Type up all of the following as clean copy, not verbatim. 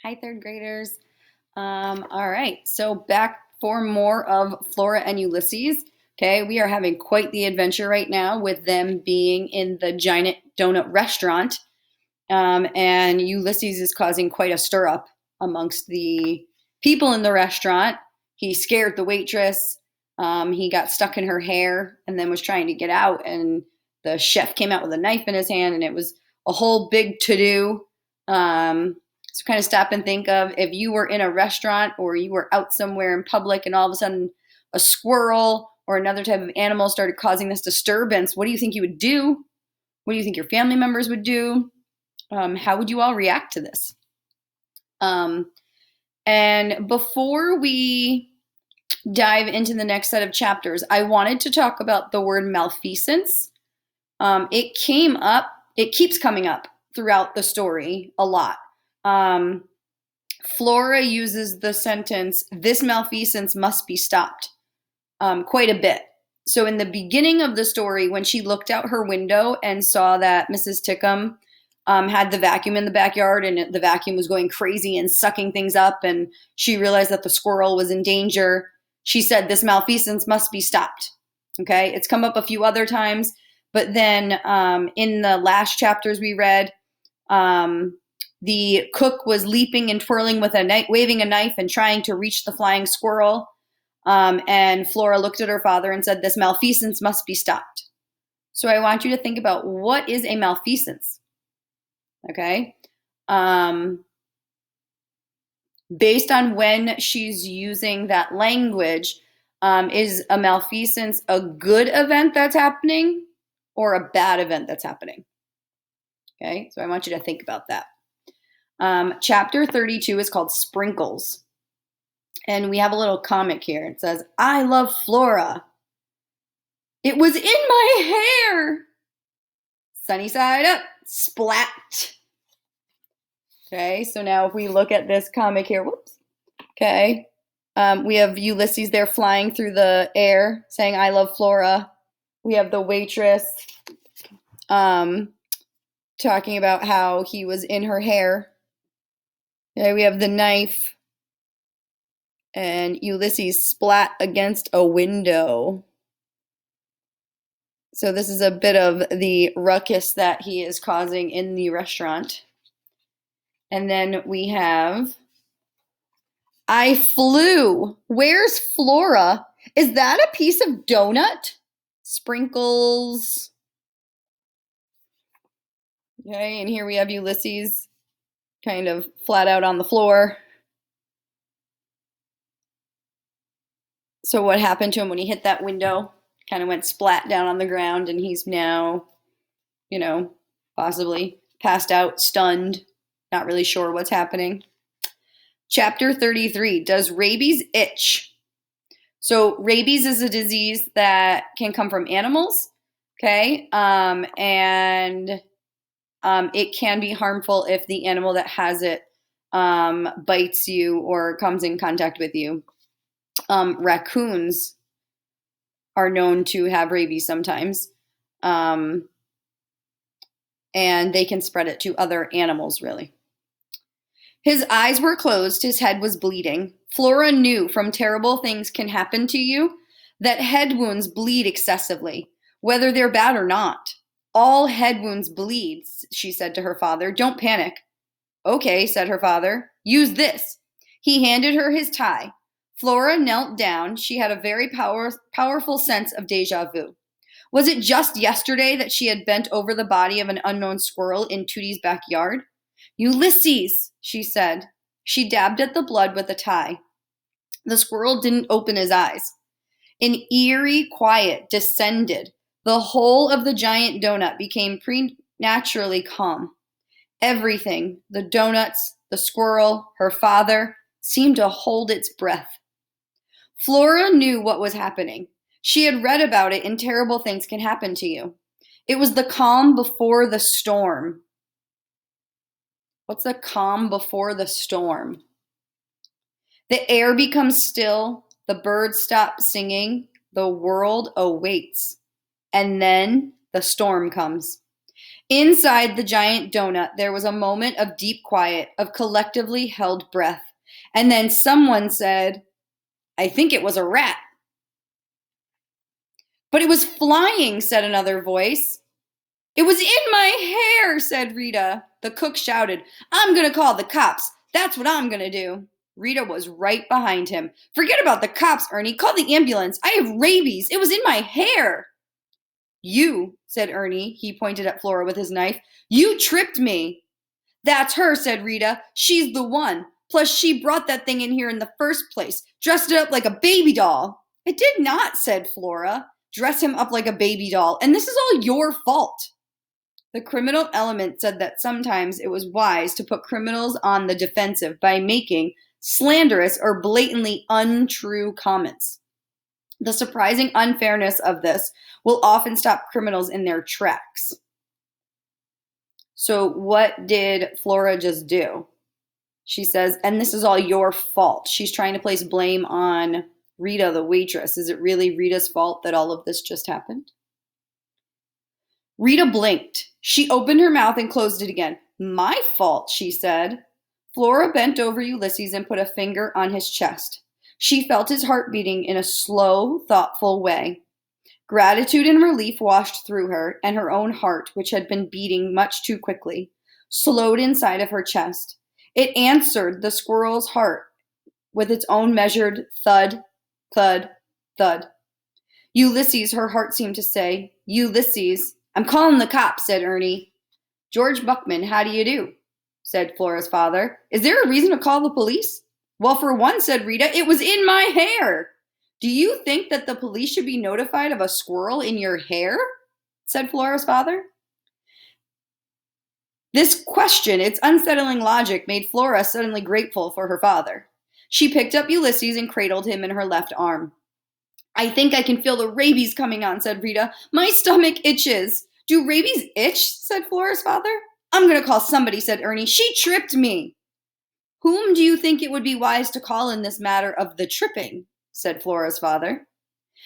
Hi, third graders. All right, so back for more of Flora and Ulysses. Okay, we are having quite the adventure right now with them being in the giant donut restaurant. And Ulysses is causing quite a stir up amongst the people in the restaurant. He scared the waitress. He got stuck in her hair and then was trying to get out. And the chef came out with a knife in his hand, and it was a whole big to do. So kind of stop and think of if you were in a restaurant or you were out somewhere in public and all of a sudden a squirrel or another type of animal started causing this disturbance. What do you think you would do? What do you think your family members would do? How would you all react to this? And before we dive into the next set of chapters, I wanted to talk about the word malfeasance. It keeps coming up throughout the story a lot. Flora uses the sentence, "This malfeasance must be stopped," quite a bit. So in the beginning of the story, when she looked out her window and saw that Mrs. Tickham had the vacuum in the backyard and the vacuum was going crazy and sucking things up, and she realized that the squirrel was in danger, she said, "This malfeasance must be stopped." Okay, it's come up a few other times, but then in the last chapters we read, the cook was leaping and twirling with a knife, waving a knife and trying to reach the flying squirrel. And Flora looked at her father and said, "This malfeasance must be stopped." So I want you to think about, what is a malfeasance? Okay. Based on when she's using that language, is a malfeasance a good event that's happening or a bad event that's happening? Okay. So I want you to think about that. Chapter 32 is called Sprinkles. And we have a little comic here. It says, "I love Flora. It was in my hair. Sunny side up. Splat." Okay, so now if we look at this comic here, whoops. Okay, we have Ulysses there flying through the air saying, "I love Flora." We have the waitress talking about how he was in her hair. Okay, we have the knife. And Ulysses splat against a window. So this is a bit of the ruckus that he is causing in the restaurant. And then we have, "I flew. Where's Flora? Is that a piece of donut?" Sprinkles. Okay, and here we have Ulysses kind of flat out on the floor. So what happened to him when he hit that window? Kind of went splat down on the ground, and he's now, possibly passed out, stunned, not really sure what's happening. Chapter 33, does rabies itch? So rabies is a disease that can come from animals, okay? And it can be harmful if the animal that has it bites you or comes in contact with you. Raccoons are known to have rabies sometimes. And they can spread it to other animals, really. His eyes were closed, his head was bleeding. Flora knew from terrible things can happen to you that head wounds bleed excessively, whether they're bad or not. "All head wounds bleed," she said to her father. "Don't panic." "Okay," said her father. "Use this." He handed her his tie. Flora knelt down. She had a very powerful sense of déjà vu. Was it just yesterday that she had bent over the body of an unknown squirrel in Tootie's backyard? "Ulysses," she said. She dabbed at the blood with a tie. The squirrel didn't open his eyes. An eerie quiet descended. The whole of the giant donut became preternaturally calm. Everything, the donuts, the squirrel, her father, seemed to hold its breath. Flora knew what was happening. She had read about it in Terrible Things Can Happen to You. It was the calm before the storm. What's the calm before the storm? The air becomes still, the birds stop singing, the world awaits, and then the storm comes. Inside the giant donut, there was a moment of deep quiet, of collectively held breath. And then someone said, "I think it was a rat." "But it was flying," said another voice. "It was in my hair," said Rita. The cook shouted, "I'm going to call the cops. That's what I'm going to do." Rita was right behind him. "Forget about the cops, Ernie. Call the ambulance. I have rabies. It was in my hair." "You," said Ernie. He pointed at Flora with his knife. "You tripped me." "That's her," said Rita. "She's the one. Plus, she brought that thing in here in the first place, dressed it up like a baby doll." "I did not," said Flora. "Dress him up like a baby doll, and this is all your fault." The criminal element said that sometimes it was wise to put criminals on the defensive by making slanderous or blatantly untrue comments. The surprising unfairness of this will often stop criminals in their tracks. So, what did Flora just do? She says, "and this is all your fault." She's trying to place blame on Rita, the waitress. Is it really Rita's fault that all of this just happened? Rita blinked. She opened her mouth and closed it again. "My fault," she said. Flora bent over Ulysses and put a finger on his chest. She felt his heart beating in a slow, thoughtful way. Gratitude and relief washed through her, and her own heart, which had been beating much too quickly, slowed inside of her chest. It answered the squirrel's heart with its own measured thud, thud, thud. "Ulysses," her heart seemed to say. "Ulysses." "I'm calling the cops," said Ernie. "George Buckman, how do you do?" said Flora's father. "Is there a reason to call the police?" "Well, for one," said Rita, "it was in my hair." "Do you think that the police should be notified of a squirrel in your hair?" said Flora's father. This question, its unsettling logic, made Flora suddenly grateful for her father. She picked up Ulysses and cradled him in her left arm. "I think I can feel the rabies coming on," said Rita. "My stomach itches." "Do rabies itch?" said Flora's father. "I'm going to call somebody," said Ernie. "She tripped me." "Whom do you think it would be wise to call in this matter of the tripping?" said Flora's father.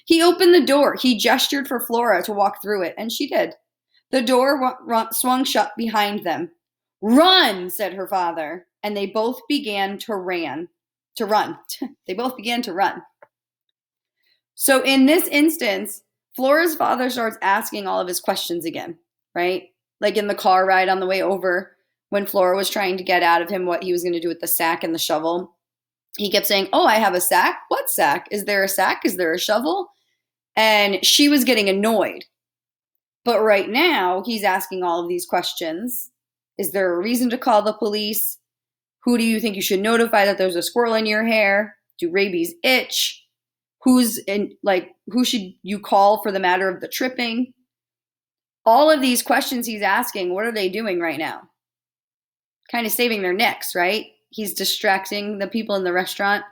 He opened the door. He gestured for Flora to walk through it, and she did. The door swung shut behind them. "Run," said her father, and they both began to run. They both began to run. So in this instance, Flora's father starts asking all of his questions again, right? Like in the car ride on the way over, when Flora was trying to get out of him what he was going to do with the sack and the shovel. He kept saying, "Oh, I have a sack? What sack? Is there a sack? Is there a shovel?" And she was getting annoyed. But right now, he's asking all of these questions. Is there a reason to call the police? Who do you think you should notify that there's a squirrel in your hair? Do rabies itch? Who should you call for the matter of the tripping? All of these questions he's asking, what are they doing right now? Kind of saving their necks, right? He's distracting the people in the restaurant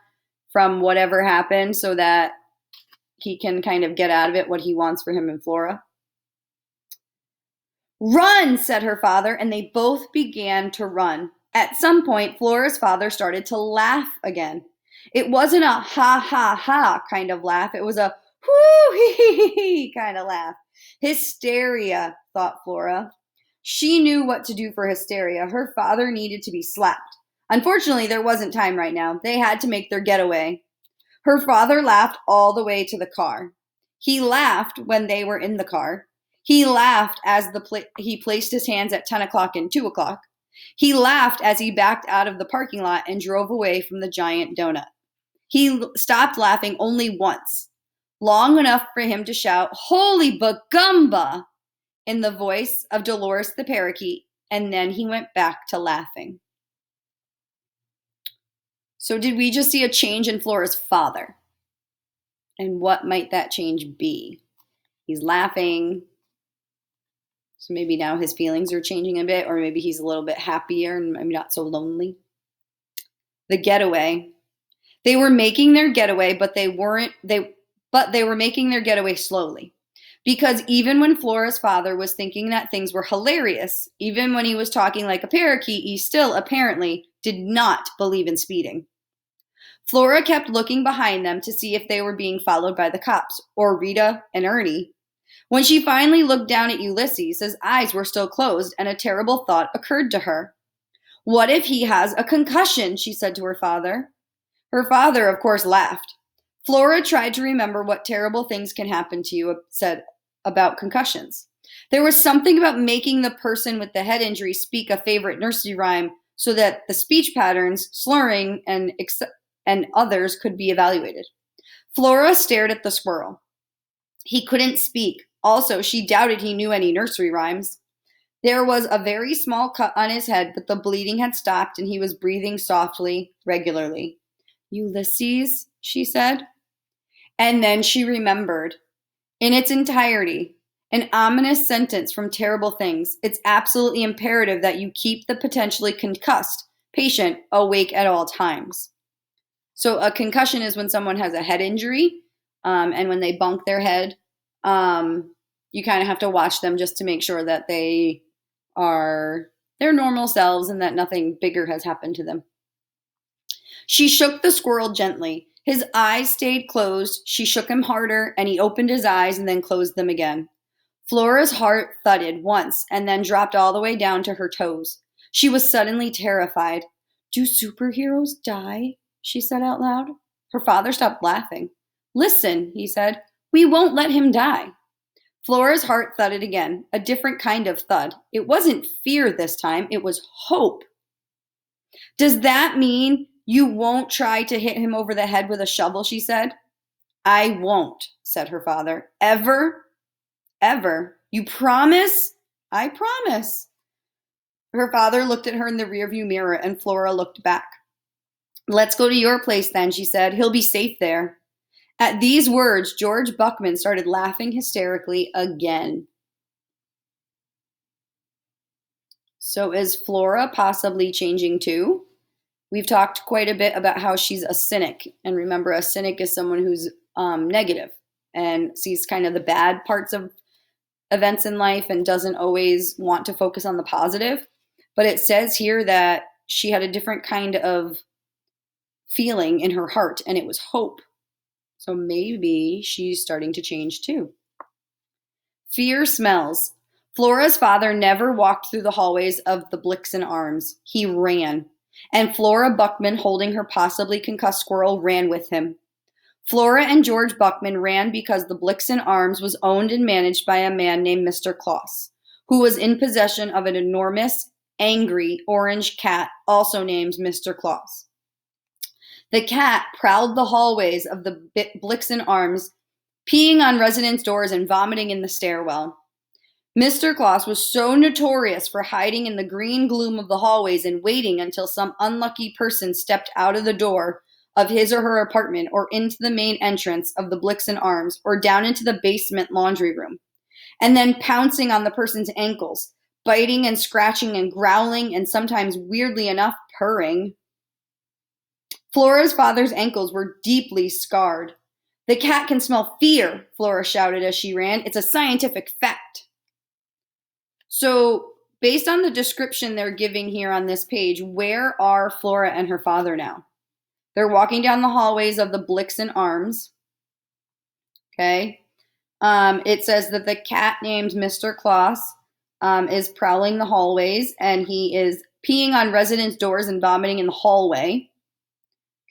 from whatever happened so that he can kind of get out of it what he wants for him and Flora. "Run," said her father, and they both began to run. At some point, Flora's father started to laugh again. It wasn't a ha ha ha kind of laugh. It was a whoo hee hee hee kind of laugh. Hysteria, thought Flora. She knew what to do for hysteria. Her father needed to be slapped. Unfortunately, there wasn't time right now. They had to make their getaway. Her father laughed all the way to the car. He laughed when they were in the car. He laughed as he placed his hands at 10 o'clock and 2 o'clock. He laughed as he backed out of the parking lot and drove away from the giant donut. He stopped laughing only once, long enough for him to shout, "Holy bagumba!" in the voice of Dolores the parakeet, and then he went back to laughing. So did we just see a change in Flora's father? And what might that change be? He's laughing. So maybe now his feelings are changing a bit, or maybe he's a little bit happier and maybe not so lonely. The getaway. They were making their getaway, but they were making their getaway slowly. Because even when Flora's father was thinking that things were hilarious, even when he was talking like a parakeet, he still apparently did not believe in speeding. Flora kept looking behind them to see if they were being followed by the cops, or Rita and Ernie. When she finally looked down at Ulysses, his eyes were still closed, and a terrible thought occurred to her. What if he has a concussion? She said to her father. Her father, of course, laughed. Flora tried to remember what terrible things can happen to you, said about concussions. There was something about making the person with the head injury speak a favorite nursery rhyme so that the speech patterns, slurring, and others could be evaluated. Flora stared at the squirrel. He couldn't speak. Also, she doubted he knew any nursery rhymes. There was a very small cut on his head, but the bleeding had stopped and he was breathing softly, regularly. Ulysses, she said. And then she remembered. In its entirety, an ominous sentence from Terrible Things. It's absolutely imperative that you keep the potentially concussed patient awake at all times. So a concussion is when someone has a head injury, and when they bunk their head, you kind of have to watch them just to make sure that they are their normal selves and that nothing bigger has happened to them. She shook the squirrel gently. His eyes stayed closed. She shook him harder, and he opened his eyes and then closed them again. Flora's heart thudded once and then dropped all the way down to her toes. She was suddenly terrified. Do superheroes die? She said out loud. Her father stopped laughing. Listen, he said, we won't let him die. Flora's heart thudded again, a different kind of thud. It wasn't fear this time, it was hope. Does that mean you won't try to hit him over the head with a shovel, she said. I won't, said her father. Ever? Ever. You promise? I promise. Her father looked at her in the rearview mirror, and Flora looked back. Let's go to your place then, she said. He'll be safe there. At these words, George Buckman started laughing hysterically again. So is Flora possibly changing too? We've talked quite a bit about how she's a cynic. And remember, a cynic is someone who's negative and sees kind of the bad parts of events in life and doesn't always want to focus on the positive. But it says here that she had a different kind of feeling in her heart, and it was hope. So maybe she's starting to change too. Fear smells. Flora's father never walked through the hallways of the Blixen Arms. He ran. And Flora Buckman, holding her possibly concussed squirrel, ran with him. Flora and George Buckman ran because the Blixen Arms was owned and managed by a man named Mr. Claus, who was in possession of an enormous, angry, orange cat, also named Mr. Claus. The cat prowled the hallways of the Blixen Arms, peeing on residents' doors and vomiting in the stairwell. Mr. Claus was so notorious for hiding in the green gloom of the hallways and waiting until some unlucky person stepped out of the door of his or her apartment or into the main entrance of the Blixen Arms or down into the basement laundry room, and then pouncing on the person's ankles, biting and scratching and growling and sometimes, weirdly enough, purring. Flora's father's ankles were deeply scarred. The cat can smell fear, Flora shouted as she ran. It's a scientific fact. So, based on the description they're giving here on this page, where are Flora and her father now? They're walking down the hallways of the Blixen Arms. Okay. It says that the cat named Mr. Claus is prowling the hallways, and he is peeing on residents' doors and vomiting in the hallway.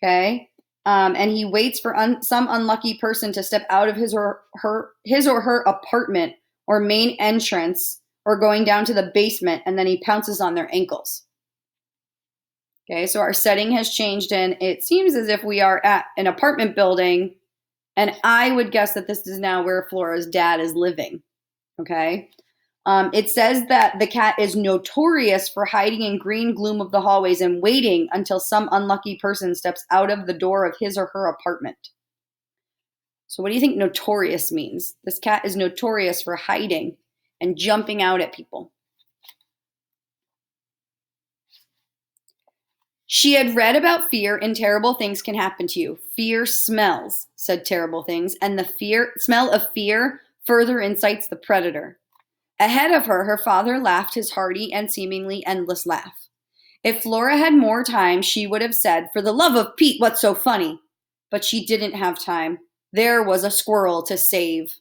Okay. And he waits for some unlucky person to step out of his or her apartment or main entrance or going down to the basement, and then he pounces on their ankles. Okay, so our setting has changed, and it seems as if we are at an apartment building, and I would guess that this is now where Flora's dad is living. Okay. It says that the cat is notorious for hiding in green gloom of the hallways and waiting until some unlucky person steps out of the door of his or her apartment. So what do you think notorious means? This cat is notorious for hiding and jumping out at people. She had read about fear and terrible things can happen to you. Fear smells, said Terrible Things, and the smell of fear further incites the predator. Ahead of her, her father laughed his hearty and seemingly endless laugh. If Flora had more time, she would have said, for the love of Pete, what's so funny? But she didn't have time. There was a squirrel to save.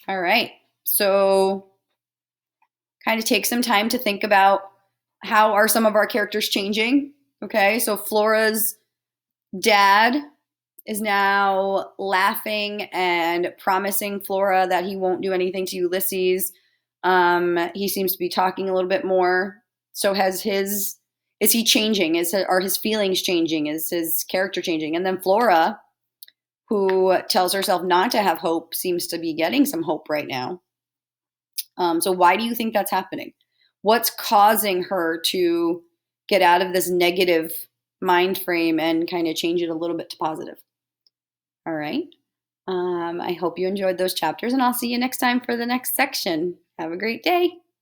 All right. So kind of take some time to think about how are some of our characters changing. Okay. So Flora's dad is now laughing and promising Flora that he won't do anything to Ulysses. He seems to be talking a little bit more. So is he changing? Are his feelings changing? Is his character changing? And then Flora, who tells herself not to have hope, seems to be getting some hope right now. So why do you think that's happening? What's causing her to get out of this negative mind frame and kind of change it a little bit to positive? All right. I hope you enjoyed those chapters, and I'll see you next time for the next section. Have a great day.